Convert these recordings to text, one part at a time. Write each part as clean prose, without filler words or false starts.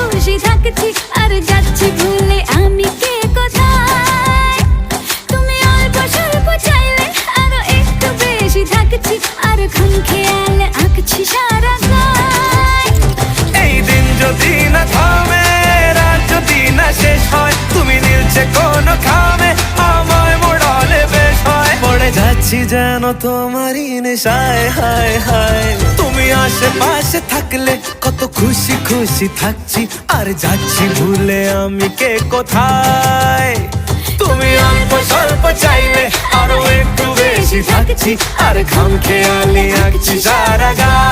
খুশি থাকছি আর যাচ্ছি ভুলে আমি কে কোথায়। তুমি অল্প স্বল্প চাইলে আরো একটু বেশি থাকছি আর খুন খেয়ালে আঁকছি সারা গায়। এই দিন যদি না থামে, রাত যদি না শেষ হয়, তুমি নীলছে কোনো খামে আমায় মোড়ালে বেশ হয়। পড়ে যাচ্ছি যেন তোমারই নেশায়, হায় হায়। তুমি আশেপাশে থাকলে কত খুশি খুশি থাকছি আর যাচ্ছি ভুলে আমি কে কোথায়। তুমি অল্প স্বল্প চাইলে আরো একটু বেশি থাকছি আর খাম খেয়ালি আঁকছি সারা গায়।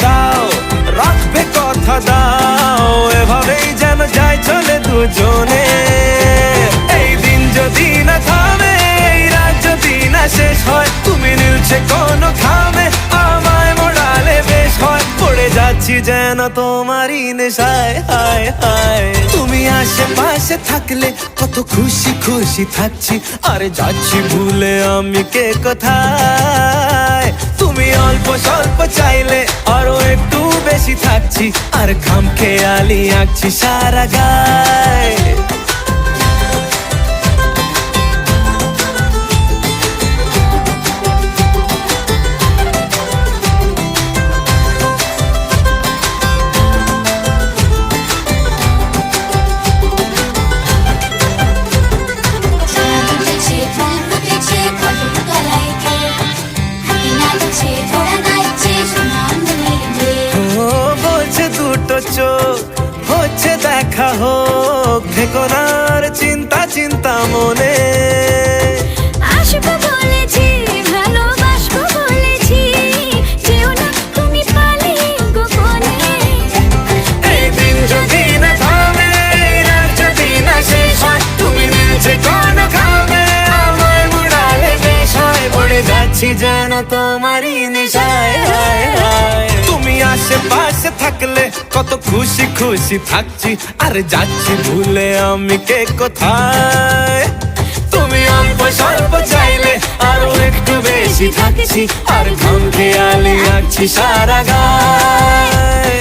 দাও রাখবে কথা দাও, এভাবেই যেন যাই চলে দুজনে। এই দিন যদি না থামে, এই রাত যদি না শেষ হয়, তুমি নীলছে কোনো খামে আমায় মোড়ালে বেশ হয়। পড়ে যাচ্ছি যেন তোমারই নেশায়, হায় হায়। তুমি আশেপাশে থাকলে কত খুশি খুশি থাকছি আর যাচ্ছি ভুলে আমি কে কোথায়। তুমি অল্প স্বল্প চাইলে আরো একটু বেশি থাকছি আর খাম খেয়ালি আঁকছি সারা গায়। চোখ হচ্ছে দেখা হোক, থেকো না আর চিন্তা চিন্তা মনে। আসবো বলেছি ভালোবাসবো বলেছি, যেও না তুমি পালিয়ে গোপনে। এই দিন যদি না থামে, রাত যদি না শেষ হয়, তুমি নীলছে কোনো খামে আমায় মোড়ালে বেশ হয়। পড়ে যাচ্ছি যেন তোমারই নেশায়, হায় হায়। তুমি আশেপাশে থাকলে কত খুশি খুশি থাকছি আর যাচ্ছি ভুলে আমি কে কোথায়। তুমি অল্প স্বল্প চাইলে আরো একটু বেশি থাকছি আর খাম খেয়ালি আঁকছি সারা গায়।